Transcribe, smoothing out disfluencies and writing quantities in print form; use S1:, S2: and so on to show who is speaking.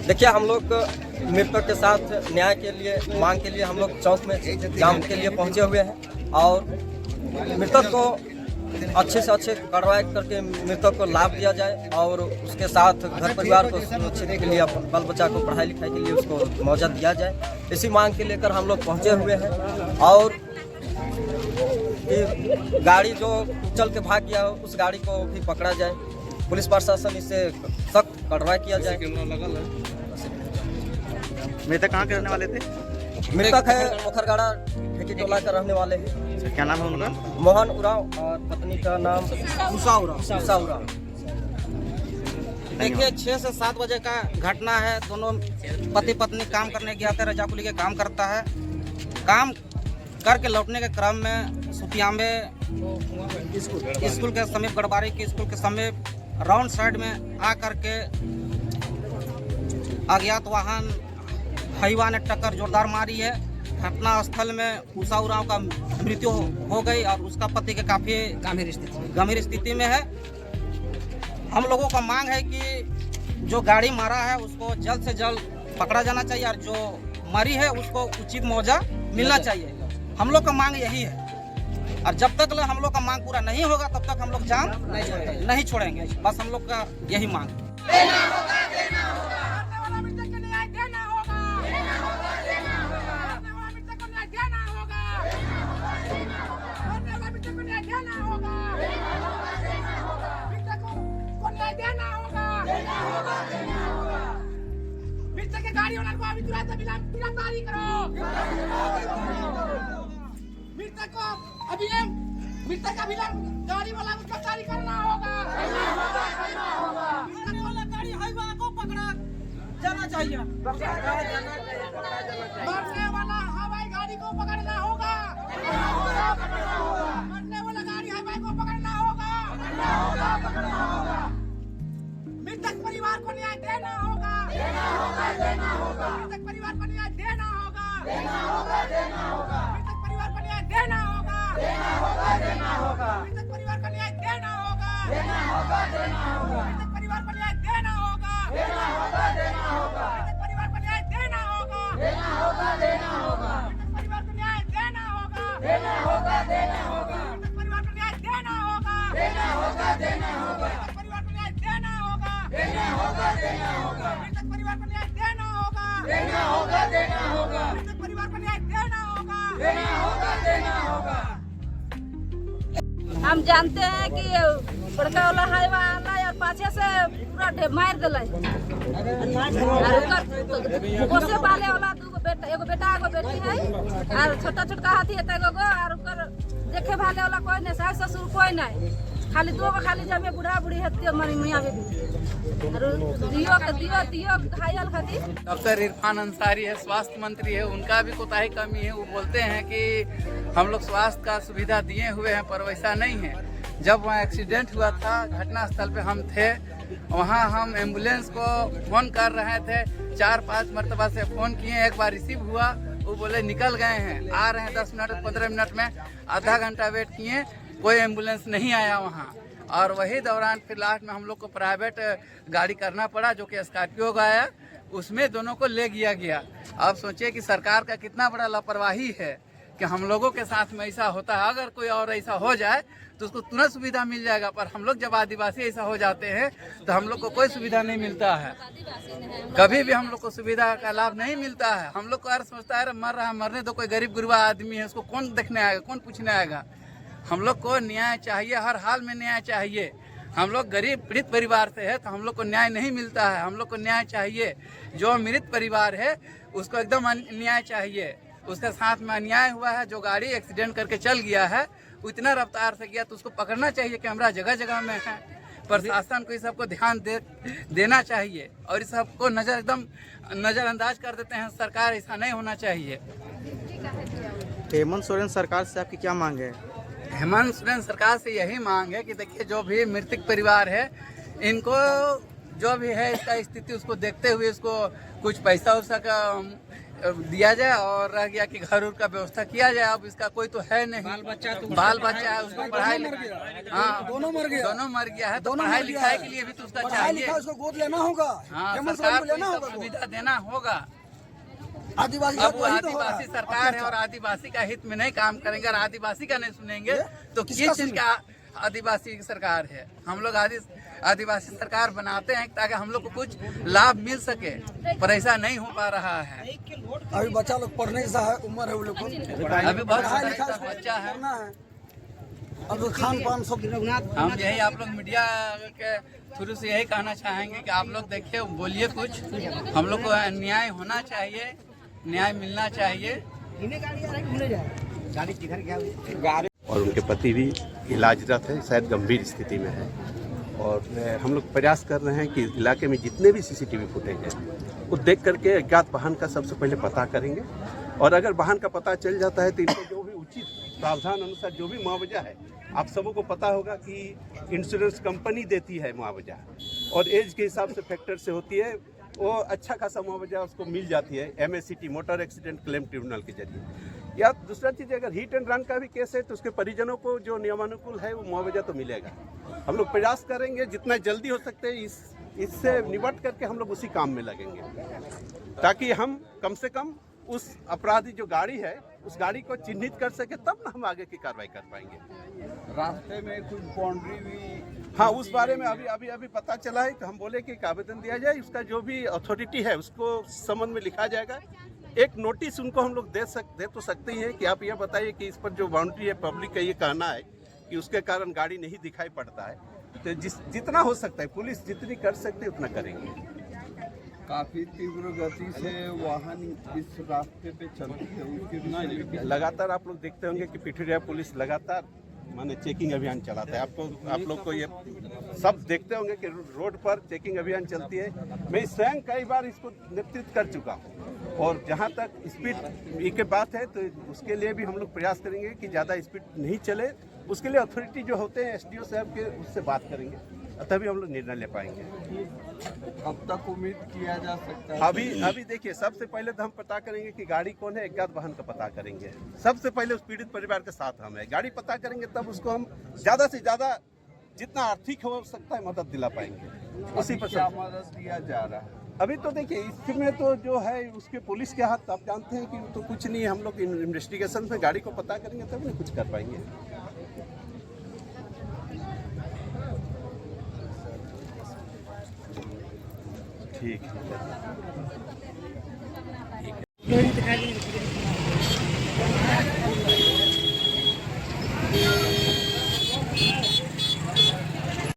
S1: देखिए, हम लोग मृतक के साथ न्याय के लिए मांग के लिए हम लोग चौक में जाम के लिए पहुंचे हुए हैं और मृतक को अच्छे से अच्छे कार्रवाई करके मृतक को लाभ दिया जाए और उसके साथ घर परिवार को सुरक्षित के लिए बाल बच्चा को पढ़ाई लिखाई के लिए उसको मुआवजा दिया जाए। इसी मांग के लेकर हम लोग पहुंचे हुए हैं और गाड़ी जो चल के भाग गया उस गाड़ी को भी पकड़ा जाए। पुलिस प्रशासन इससे सख्त कार्रवाई किया जाए।
S2: मृतक कहाँ के रहने वाले थे?
S1: मृतक है पोखरगाड़ा ठेकी टोला का रहने वाले हैं।
S2: क्या नाम है उनका?
S1: मोहन उराव और पत्नी का नाम उषा उराव।
S3: देखिए 6 से 7 बजे का घटना है। दोनों पति पत्नी काम करने गया था। रजाकुली के काम करता है। काम करके लौटने के क्रम में सुपियाम्बे स्कूल के समीप, गड़बारी के स्कूल के समीप राउंड साइड में आ करके अज्ञात वाहन हाईवा ने टक्कर जोरदार मारी है। घटना स्थल में उषा उराव का मृत्यु हो गई और उसका पति के काफी गंभीर स्थिति में है। हम लोगों का मांग है कि जो गाड़ी मारा है उसको जल्द से जल्द पकड़ा जाना चाहिए और जो मरी है उसको उचित मुआवजा मिलना चाहिए। हम लोग का मांग यही है और जब तक हम लोग का मांग पूरा नहीं होगा तब तक हम लोग जाम नहीं छोड़ेंगे। बस हम लोग का यही मांग
S4: गाड़ी वाला को अभी तुरंत गिरफ्तारी करो। मृतक को अभिलंब गाड़ी वाला को गिरफ्तारी करना होगा। मृतक वाला गाड़ी हाईवा को पकड़ा जाना चाहिए। मरने वाला हवाई गाड़ी को पकड़ना होगा। मरने वाला गाड़ी हवाई को पकड़ना होगा। मृतक परिवार को न्याय देना होगा। मृतक परिवार को न्याय देना होगा। मृतक परिवार को न्याय देना होगा। मृतक परिवार को न्याय देना होगा। मृतक परिवार को न्याय देना होगा। मृतक परिवार को न्याय देना होगा। मृतक परिवार को न्याय देना होगा। मृतक परिवार को न्याय देना होगा। मृतक परिवार को न्याय देना होगा। मृतक परिवार को न्याय देना होगा। मृतक परिवार को न्याय देना होगा।
S5: हम जानते हैं कि बड़का वाला हाईवा आला और पाछे से पूरा मार दिला और पाले वाला एगो बेटा एगो बेटी है और छोटा छोटका हाथी है एगो और देखे भाले वाला कोई नहीं, सास ससुर कोई नहीं, खाली दो खाली जब बूढ़ा बूढ़ी है हमारी मियाँ दियो घायल खाती।
S6: डॉक्टर इरफान अंसारी है, स्वास्थ्य मंत्री है, उनका भी कोताही कमी है। वो बोलते हैं कि हम लोग स्वास्थ्य का सुविधा दिए हुए हैं पर वैसा नहीं है। जब वहाँ एक्सीडेंट हुआ था घटना स्थल पे हम थे, वहाँ हम एम्बुलेंस को फ़ोन कर रहे थे। 4-5 मरतबा से फ़ोन किए, एक बार रिसीव हुआ, वो बोले निकल गए हैं, आ रहे हैं 10 मिनट 15 मिनट में। आधा घंटा वेट किए, कोई एम्बुलेंस नहीं आया वहाँ। और वही दौरान फिर लास्ट में हम लोग को प्राइवेट गाड़ी करना पड़ा जो कि स्कॉर्पियो का आया, उसमें दोनों को ले गया। अब सोचिए कि सरकार का कितना बड़ा लापरवाही है कि हम लोगों के साथ में ऐसा होता है। अगर कोई और ऐसा हो जाए तो उसको तुरंत सुविधा मिल जाएगा, पर हम लोग जब आदिवासी ऐसा हो जाते हैं तो हम लोग को कोई सुविधा नहीं मिलता है। कभी भी हम लोग को सुविधा का लाभ नहीं मिलता है। हम लोग को यार सोचता है मर रहा है, मरने दो, कोई गरीब गुरबा आदमी है, उसको कौन देखने आएगा, कौन पूछने आएगा। हम लोग को न्याय चाहिए, हर हाल में न्याय चाहिए। हम लोग गरीब पीड़ित परिवार से है तो हम लोग को न्याय नहीं मिलता है। हम लोग को न्याय चाहिए। जो मृत परिवार है उसको एकदम न्याय चाहिए। उसके साथ में अन्याय हुआ है, जो गाड़ी एक्सीडेंट करके चल गया है उतना रफ्तार से गया तो उसको पकड़ना चाहिए। कैमरा जगह जगह में है, प्रशासन को इस सबको ध्यान देना चाहिए और इस सबको एकदम नज़रअंदाज कर देते हैं। सरकार ऐसा नहीं होना चाहिए।
S2: हेमंत सोरेन सरकार से आपकी क्या मांग है?
S6: हेमंत सोरेन सरकार से यही मांग है कि देखिए जो भी मृतक परिवार है इनको जो भी है इसका स्थिति उसको देखते हुए इसको कुछ पैसा उसा का दिया जाए और रह गया कि घर उर का व्यवस्था किया जाए। अब इसका कोई तो है नहीं, बाल बच्चा है, उसको पढ़ाई लिखाई, हाँ दोनों मर गया है, तो पढ़ाई लिखाई के लिए भी तो उसका चाहिए,
S7: उसको गोद लेना होगा।
S6: हाँ सरकार को ये सब सुविधा देना होगा।
S7: आदिवासी
S6: अब वो आदिवासी सरकार है और आदिवासी का हित में नहीं काम करेंगे और आदिवासी का नहीं सुनेंगे तो किस चीज का आदिवासी की सरकार है। हम लोग आदिवासी सरकार बनाते हैं ताकि हम लोग को कुछ लाभ मिल सके, पर ऐसा नहीं हो पा रहा है।
S7: अभी बच्चा लोग पढ़ने जैसा है, उम्र है वो लोग को,
S6: अभी बहुत छोटा बच्चा है।
S7: अब तो खान पान सब।
S6: हम यही आप लोग मीडिया के थ्रू से यही कहना चाहेंगे कि आप लोग देखिए, बोलिए कुछ, हम लोग को न्याय होना चाहिए, न्याय मिलना चाहिए।
S8: और उनके पति भी इलाजरत है, शायद गंभीर स्थिति में है। और हम लोग प्रयास कर रहे हैं कि इलाके में जितने भी सीसीटीवी फुटेज हैं वो देख करके अज्ञात वाहन का सबसे पहले पता करेंगे, और अगर वाहन का पता चल जाता है तो इनको जो भी उचित प्रावधान अनुसार जो भी मुआवजा है, आप सबों को पता होगा कि इंश्योरेंस कंपनी देती है मुआवजा, और एज के हिसाब से फैक्टर से होती है, वो अच्छा खासा मुआवजा उसको मिल जाती है MACT motor accident claim tribunal के जरिए। या दूसरा चीज़, अगर हिट एंड रन का भी केस है तो उसके परिजनों को जो नियमानुकूल है वो मुआवजा तो मिलेगा। हम लोग प्रयास करेंगे जितना जल्दी हो सकते हैं इससे निपट करके हम लोग उसी काम में लगेंगे, ताकि हम कम से कम उस अपराधी जो गाड़ी है उस गाड़ी को चिन्हित कर सके, तब ना हम आगे की कार्रवाई कर पाएंगे।
S9: रास्ते में कुछ बाउंड्री भी,
S8: हाँ उस बारे में अभी पता चला है कि हम बोले कि एक आवेदन दिया जाए, उसका जो भी अथॉरिटी है उसको संबंध में लिखा जाएगा। एक नोटिस उनको हम लोग दे तो सकते ही हैं कि आप ये बताइए कि इस पर जो बाउंड्री है, पब्लिक का ये कहना है कि उसके कारण गाड़ी नहीं दिखाई पड़ता है, तो जितना हो सकता है पुलिस जितनी कर सकती है उतना करेंगे।
S9: काफी तीव्र गति से वाहन इस रास्ते पे चलती है, उसके
S8: लगातार आप लोग देखते होंगे कि पिठुरिया पुलिस लगातार माने चेकिंग अभियान चलाता है। आप लोग को ये सब देखते होंगे कि रोड पर चेकिंग अभियान चलती है। मैं स्वयं कई बार इसको नेतृत्व कर चुका हूँ, और जहाँ तक स्पीड की बात है तो उसके लिए भी हम लोग प्रयास करेंगे कि ज़्यादा स्पीड नहीं चले। उसके लिए अथॉरिटी जो होते हैं SDO साहब के, उससे बात करेंगे, तभी हम लोग निर्णय ले पाएंगे।
S9: अब तक उम्मीद किया जा सकता है?
S8: अभी देखिए, सबसे पहले तो हम पता करेंगे कि गाड़ी कौन है, अज्ञात वाहन का पता करेंगे। सबसे पहले उस पीड़ित परिवार के साथ हम है, गाड़ी पता करेंगे, तब उसको हम ज़्यादा से ज़्यादा जितना आर्थिक हो सकता है मदद दिला पाएंगे। उसी पर
S9: क्या मदद दिया जा रहा है?
S8: अभी तो देखिए इसमें तो जो है उसके पुलिस के हाथ, आप जानते हैं कि तो कुछ नहीं, हम लोग इन्वेस्टिगेशन में गाड़ी को पता करेंगे तब नहीं कुछ कर पाएंगे। ठीक है।